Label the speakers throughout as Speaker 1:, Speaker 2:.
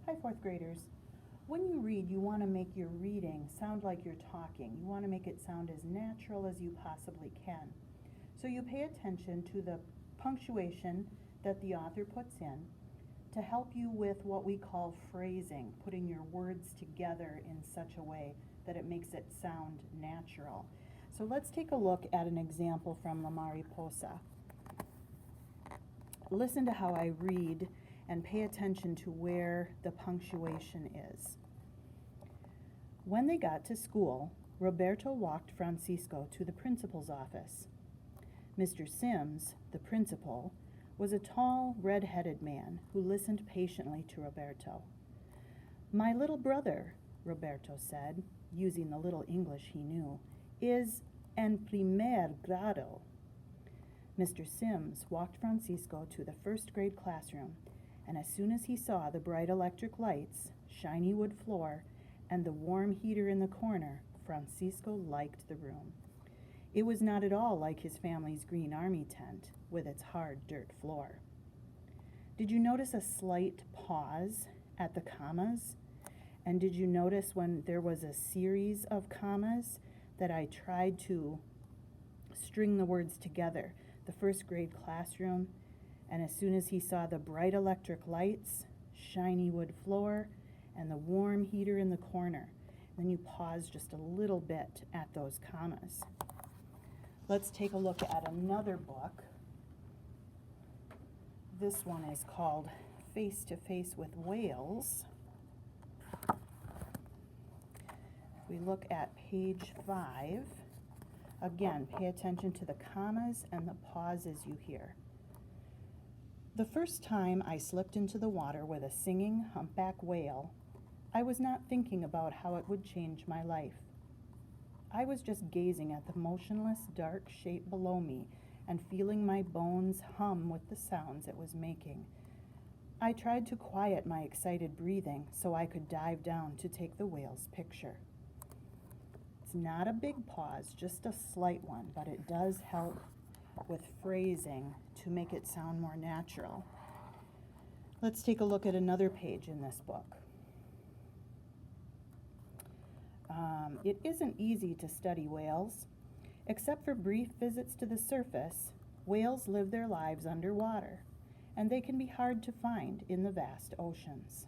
Speaker 1: Hi, fourth graders. When you read, you want to make your reading sound like you're talking. You want to make it sound as natural as you possibly can. So you pay attention to the punctuation that the author puts in to help you with what we call phrasing, putting your words together in such a way that it makes it sound natural. So let's take a look at an example from La Mariposa. Listen to how I read and pay attention to where the punctuation is. When they got to school, Roberto walked Francisco to the principal's office. Mr. Sims, the principal, was a tall, red-headed man who listened patiently to Roberto. "My little brother," Roberto said, using the little English he knew, "is en primer grado." Mr. Sims walked Francisco to the first grade classroom, and as soon as he saw the bright electric lights, shiny wood floor, and the warm heater in the corner, Francisco liked the room. It was not at all like his family's green army tent with its hard dirt floor. Did you notice a slight pause at the commas? And did you notice when there was a series of commas that I tried to string the words together? The first grade classroom, and as soon as he saw the bright electric lights, shiny wood floor, and the warm heater in the corner, then you pause just a little bit at those commas. Let's take a look at another book. This one is called Face to Face with Whales. If we look at page 5, again, pay attention to the commas and the pauses you hear. "The first time I slipped into the water with a singing humpback whale, I was not thinking about how it would change my life. I was just gazing at the motionless, dark shape below me and feeling my bones hum with the sounds it was making. I tried to quiet my excited breathing so I could dive down to take the whale's picture." It's not a big pause, just a slight one, but it does help with phrasing to make it sound more natural. Let's take a look at another page in this book. It isn't easy to study whales. Except for brief visits to the surface, whales live their lives underwater, and they can be hard to find in the vast oceans.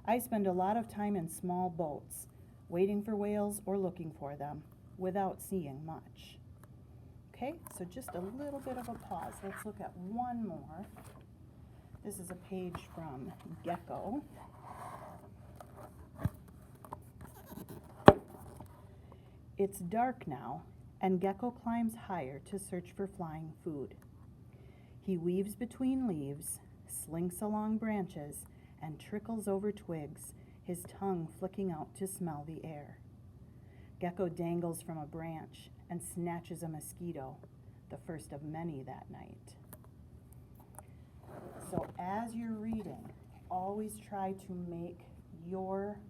Speaker 1: I spend a lot of time in small boats, waiting for whales or looking for them, without seeing much. Okay, so just a little bit of a pause. Let's look at one more. This is a page from Gecko. It's dark now, and Gecko climbs higher to search for flying food. He weaves between leaves, slinks along branches, and trickles over twigs, his tongue flicking out to smell the air. Gecko dangles from a branch and snatches a mosquito, the first of many that night. So as you're reading, always try to make your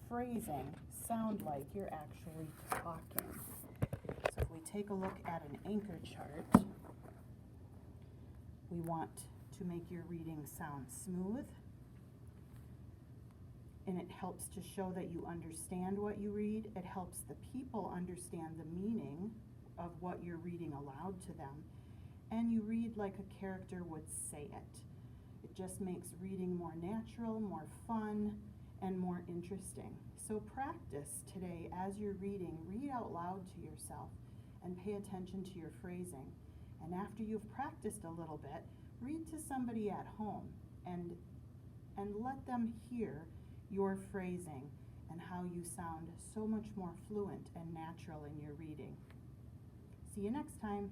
Speaker 1: phrasing sound like you're actually talking. So if we take a look at an anchor chart, we want to make your reading sound smooth, and it helps to show that you understand what you read. It helps the people understand the meaning of what you're reading aloud to them, and you read like a character would say it. It just makes reading more natural, more fun, and more interesting. So practice today as you're reading. Read out loud to yourself and pay attention to your phrasing. And after you've practiced a little bit, read to somebody at home and let them hear your phrasing and how you sound so much more fluent and natural in your reading. See you next time.